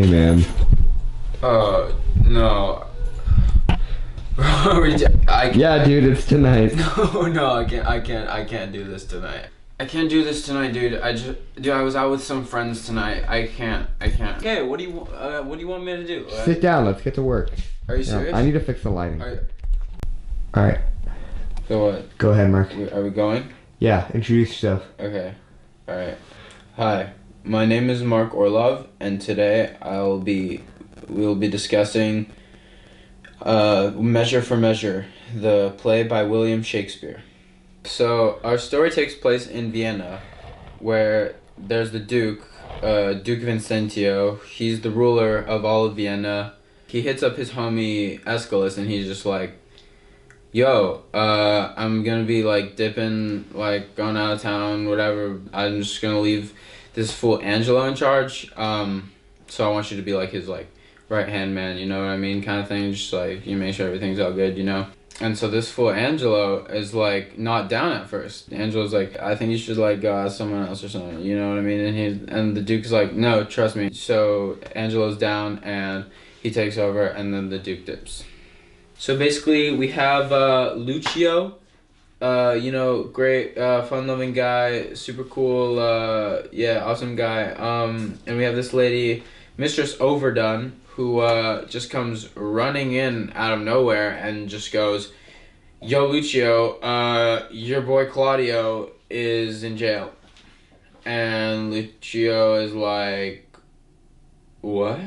Hey, man. No. Yeah, dude, it's tonight. No, I can't do this tonight. I can't do this tonight, dude. I was out with some friends tonight. I can't. Okay, what do you want me to do? Sit down. Let's get to work. Are you serious? I need to fix the lighting. All right. So what? Go ahead, Mark. Are we going? Yeah, introduce yourself. Okay. All right. Hi, my name is Mark Orlov, and today we'll be discussing Measure for Measure, the play by William Shakespeare. So our story takes place in Vienna, where there's the Duke, Duke Vincentio. He's the ruler of all of Vienna. He hits up his homie Aeschylus, and he's just like, yo, I'm gonna be like dipping, like going out of town, whatever. I'm just gonna leave this fool Angelo in charge. So I want you to be like his like right hand man, you know what I mean, kind of thing. Just like you make sure everything's all good, you know. And so this fool Angelo is like not down at first. Angelo's like, I think you should like go ask someone else or something, you know what I mean. And the Duke's like, no, trust me. So Angelo's down and he takes over, and then the Duke dips. So basically, we have Lucio, great, fun-loving guy, super cool, awesome guy. And we have this lady, Mistress Overdone, who just comes running in out of nowhere and just goes, yo, Lucio, your boy Claudio is in jail. And Lucio is like, what?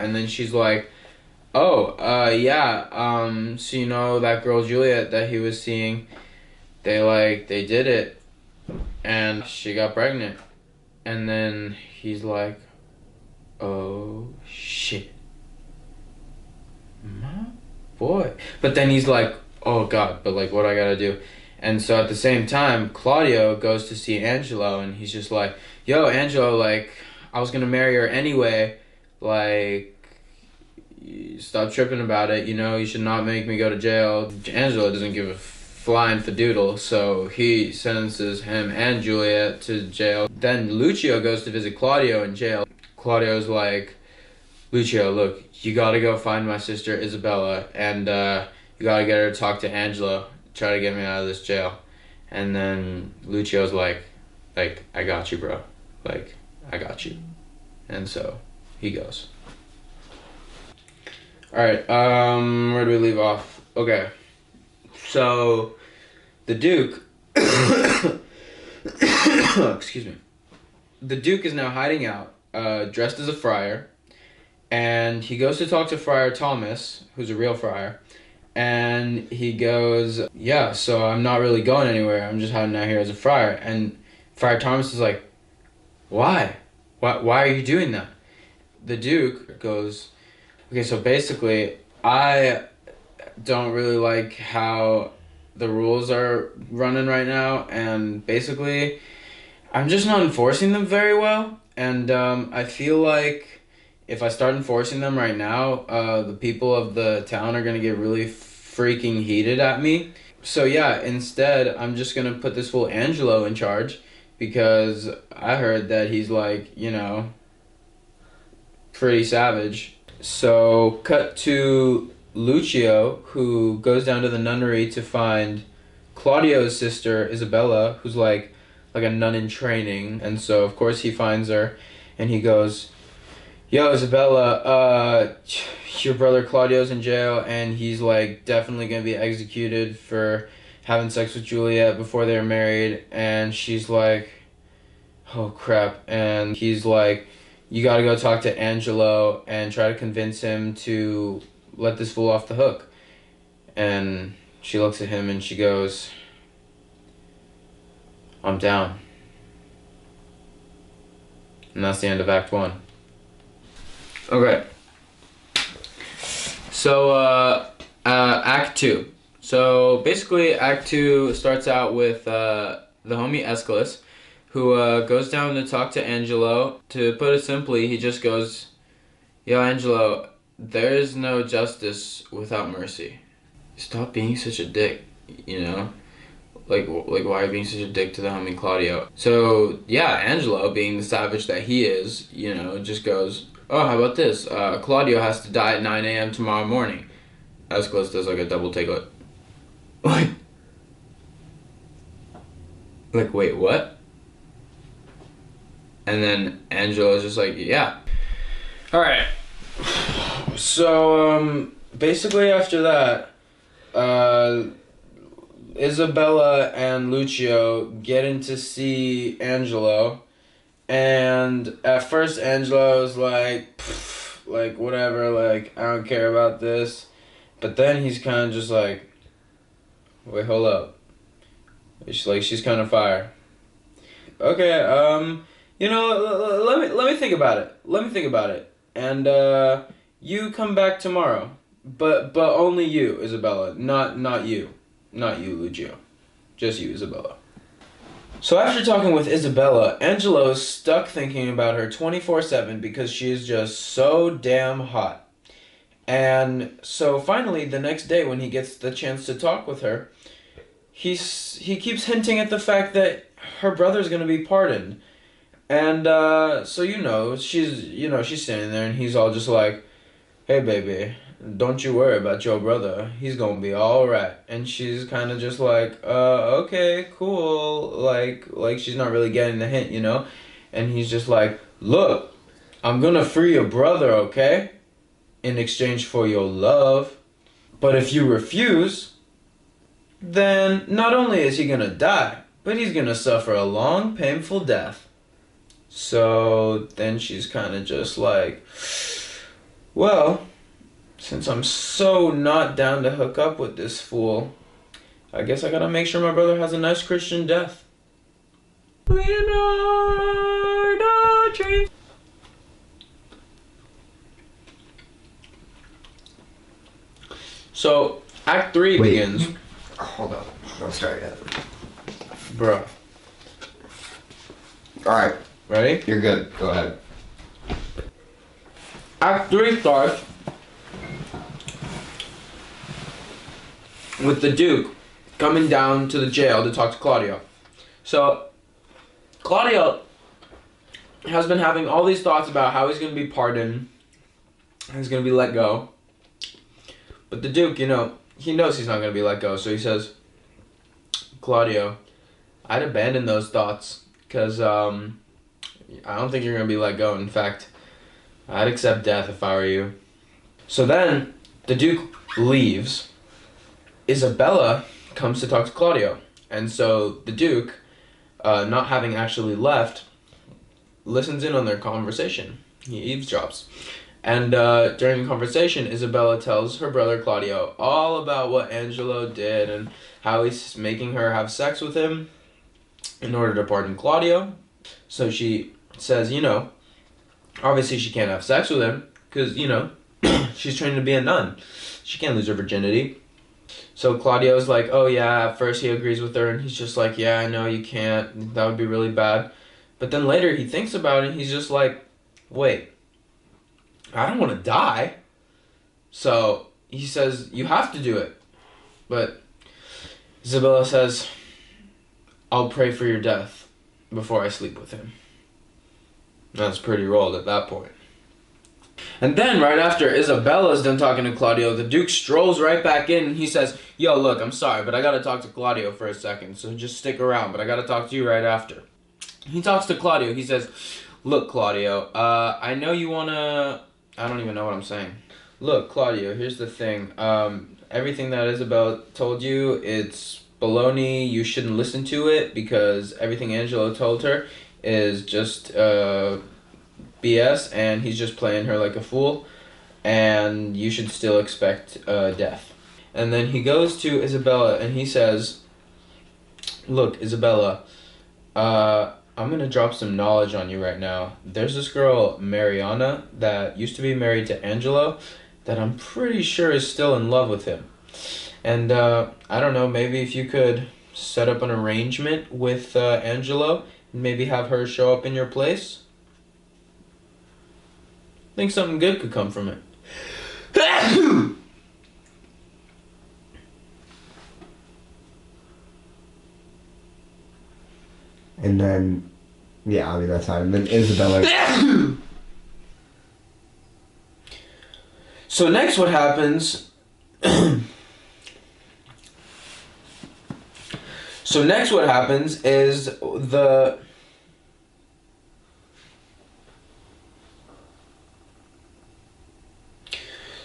And then she's like, oh, so you know that girl Juliet that he was seeing, they did it, and she got pregnant. And then he's like, oh, shit. My boy. But then he's like, oh, God, but like, what I gotta do? And so at the same time, Claudio goes to see Angelo, and he's just like, yo, Angelo, like, I was gonna marry her anyway, like, stop tripping about it, you know, you should not make me go to jail. Angelo doesn't give a flying fadoodle, so he sentences him and Juliet to jail. Then Lucio goes to visit Claudio in jail. Claudio's like, Lucio, look, you gotta go find my sister Isabella, and you gotta get her to talk to Angelo, try to get me out of this jail. And then Lucio's like, I got you, bro. Like, I got you. And so he goes. Alright, where do we leave off? Okay. So, the Duke... excuse me. The Duke is now hiding out, dressed as a friar, and he goes to talk to Friar Thomas, who's a real friar, and he goes, yeah, so I'm not really going anywhere, I'm just hiding out here as a friar. And Friar Thomas is like, why? Why are you doing that? The Duke goes, okay, so basically, I don't really like how the rules are running right now, and basically, I'm just not enforcing them very well, and I feel like if I start enforcing them right now, the people of the town are going to get really freaking heated at me. So yeah, instead, I'm just going to put this fool Angelo in charge, because I heard that he's like, you know, pretty savage. So, cut to Lucio, who goes down to the nunnery to find Claudio's sister, Isabella, who's like a nun in training. And so, of course, he finds her, and he goes, yo, Isabella, your brother Claudio's in jail, and he's like definitely gonna be executed for having sex with Juliet before they're married. And she's like, oh crap. And he's like, you gotta go talk to Angelo and try to convince him to let this fool off the hook. And she looks at him and she goes, I'm down. And that's the end of Act 1. Okay. So, Act 2. So, basically, Act 2 starts out with the homie Aeschylus, who goes down to talk to Angelo. To put it simply, he just goes, yo, Angelo, there is no justice without mercy. Stop being such a dick, you know? Like why are you being such a dick to the homie Claudio? So yeah, Angelo, being the savage that he is, just goes, oh, how about this? Claudio has to die at 9 a.m. tomorrow morning. Aeschylus does like a double take, like, wait, what? And then Angelo is just like, yeah. All right. So basically after that, Isabella and Lucio get in to see Angelo, and at first Angelo is like, like whatever, like I don't care about this, but then he's kind of just like, wait, hold up, she's kind of fire. Okay, let me think about it. And you come back tomorrow, but only you, Isabella, not you. Not you, Lucio. Just you, Isabella. So after talking with Isabella, Angelo is stuck thinking about her 24/7 because she is just so damn hot. And so finally, the next day when he gets the chance to talk with her, he keeps hinting at the fact that her brother's gonna be pardoned. And so she's standing there and he's all just like, hey baby, don't you worry about your brother. He's gonna be all right. And she's kind of just like, okay, cool. Like she's not really getting the hint, And he's just like, look, I'm gonna free your brother, okay? In exchange for your love. But if you refuse, then not only is he gonna die, but he's gonna suffer a long, painful death. So then she's kind of just like, well, since I'm so not down to hook up with this fool, I guess I gotta make sure my brother has a nice Christian death. Leonardo Tree. So, Act 3 begins. Hold up. Don't start yet. Bruh. Alright. Ready? You're good. Go ahead. Act 3 starts with the Duke coming down to the jail to talk to Claudio. So, Claudio has been having all these thoughts about how he's going to be pardoned, he's going to be let go. But the Duke, he knows he's not going to be let go, so he says, Claudio, I'd abandon those thoughts, because I don't think you're going to be let go. In fact, I'd accept death if I were you. So then, the Duke leaves. Isabella comes to talk to Claudio. And so the Duke, not having actually left, listens in on their conversation. He eavesdrops. And during the conversation, Isabella tells her brother Claudio all about what Angelo did and how he's making her have sex with him in order to pardon Claudio. So she says, obviously she can't have sex with him because, she's trained to be a nun. She can't lose her virginity. So Claudio's like, oh yeah, at first he agrees with her and he's just like, yeah, I know you can't. That would be really bad. But then later he thinks about it and he's just like, wait, I don't want to die. So he says, you have to do it. But Isabella says, I'll pray for your death before I sleep with him. That's pretty rolled at that point. And then right after Isabella's done talking to Claudio, the Duke strolls right back in and he says, yo, look, I'm sorry, but I gotta talk to Claudio for a second, so just stick around, but I gotta talk to you right after. He talks to Claudio. He says, look, Claudio, I know you wanna... I don't even know what I'm saying. Look, Claudio, here's the thing. Everything that Isabella told you, it's baloney. You shouldn't listen to it because everything Angelo told her is just BS and he's just playing her like a fool and you should still expect death. And then he goes to Isabella and he says, look, Isabella, I'm gonna drop some knowledge on you right now. There's this girl, Mariana, that used to be married to Angelo, that I'm pretty sure is still in love with him. And I don't know, maybe if you could set up an arrangement with Angelo, and maybe have her show up in your place. I think something good could come from it. And then, yeah, I mean, that's fine. And then Isabella. So next what happens... So next what happens is the...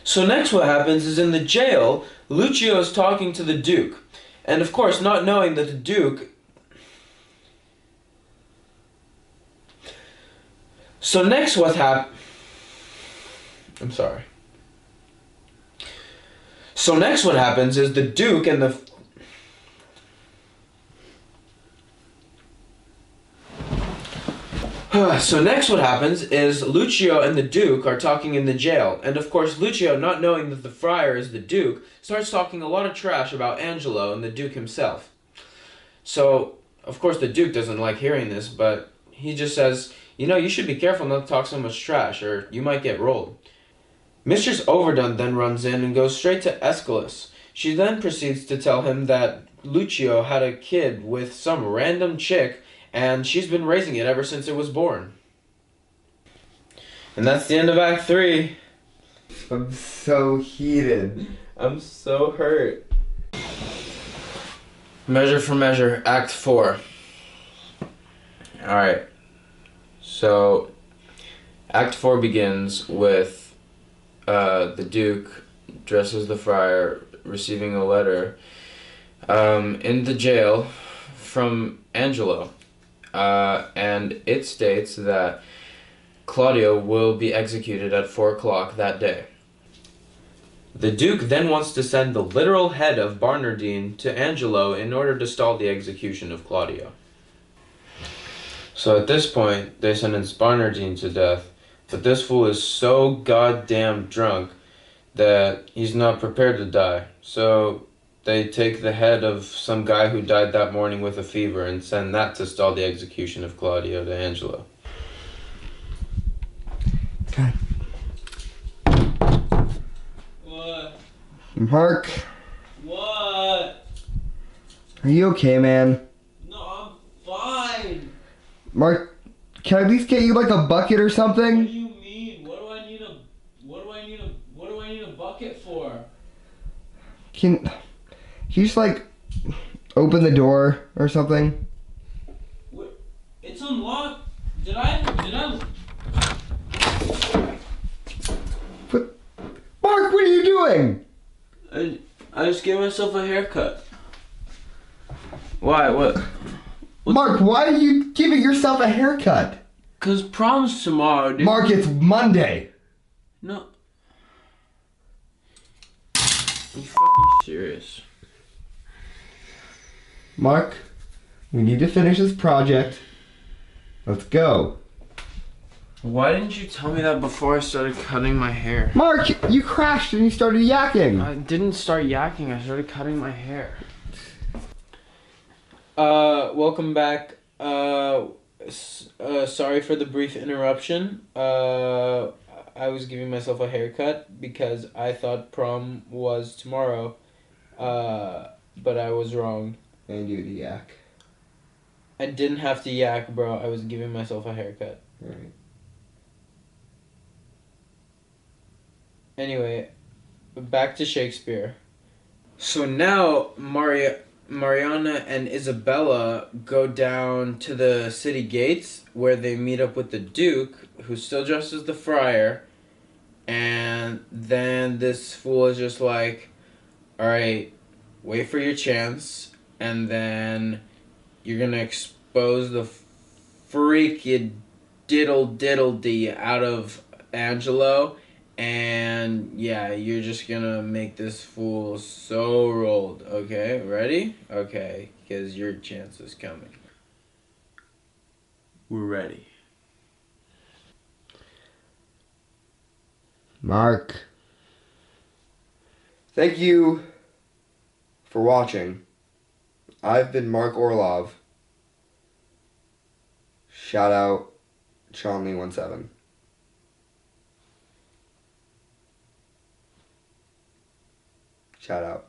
So next what happens is in the jail, Lucio is talking to the Duke. And of course, not knowing that the Duke... So next what I'm sorry. So next what happens is the Duke and the... So next what happens is Lucio and the Duke are talking in the jail. And of course Lucio, not knowing that the friar is the Duke, starts talking a lot of trash about Angelo and the Duke himself. So, of course the Duke doesn't like hearing this, but he just says, you know, you should be careful not to talk so much trash, or you might get rolled. Mistress Overdone then runs in and goes straight to Aeschylus. She then proceeds to tell him that Lucio had a kid with some random chick, and she's been raising it ever since it was born. And that's the end of Act 3. I'm so heated. I'm so hurt. Measure for Measure, Act 4. Alright. So, Act 4 begins with the Duke, dressed as the friar, receiving a letter in the jail from Angelo. And it states that Claudio will be executed at 4 o'clock that day. The Duke then wants to send the literal head of Barnardine to Angelo in order to stall the execution of Claudio. So at this point, they sentence Barnardine to death, but this fool is so goddamn drunk that he's not prepared to die. So they take the head of some guy who died that morning with a fever and send that to stall the execution of Claudio to Angelo. Okay. What? Mark, What? are you okay, man? No, I'm fine. Mark, can I at least get you like a bucket or What do something? you mean? What do I need a bucket for? Can you just like open the door or something? What? It's unlocked. Did I? What? Mark, what are you doing? I just gave myself a haircut. Why? What? Mark, why are you giving yourself a haircut? 'Cause prom's tomorrow, dude. Mark, it's Monday. No. Are you fucking serious? Mark, we need to finish this project. Let's go. Why didn't you tell me that before I started cutting my hair? Mark, you crashed and you started yakking. I didn't start yakking. I started cutting my hair. Welcome back. Sorry for the brief interruption. I was giving myself a haircut because I thought prom was tomorrow, but I was wrong. And you yak. I didn't have to yak, bro. I was giving myself a haircut. Alright. Anyway, back to Shakespeare. So now Mariana and Isabella go down to the city gates where they meet up with the Duke, who's still dressed as the friar, and then this fool is just like, alright, wait for your chance, and then you're gonna expose the freaking diddle-diddle-dee out of Angelo, and yeah, you're just gonna make this fool so rolled. Okay, ready? Okay, because your chance is coming. We're ready. Mark. Thank you for watching. I've been Mark Orlov. Shout out Chonley17. Shout out.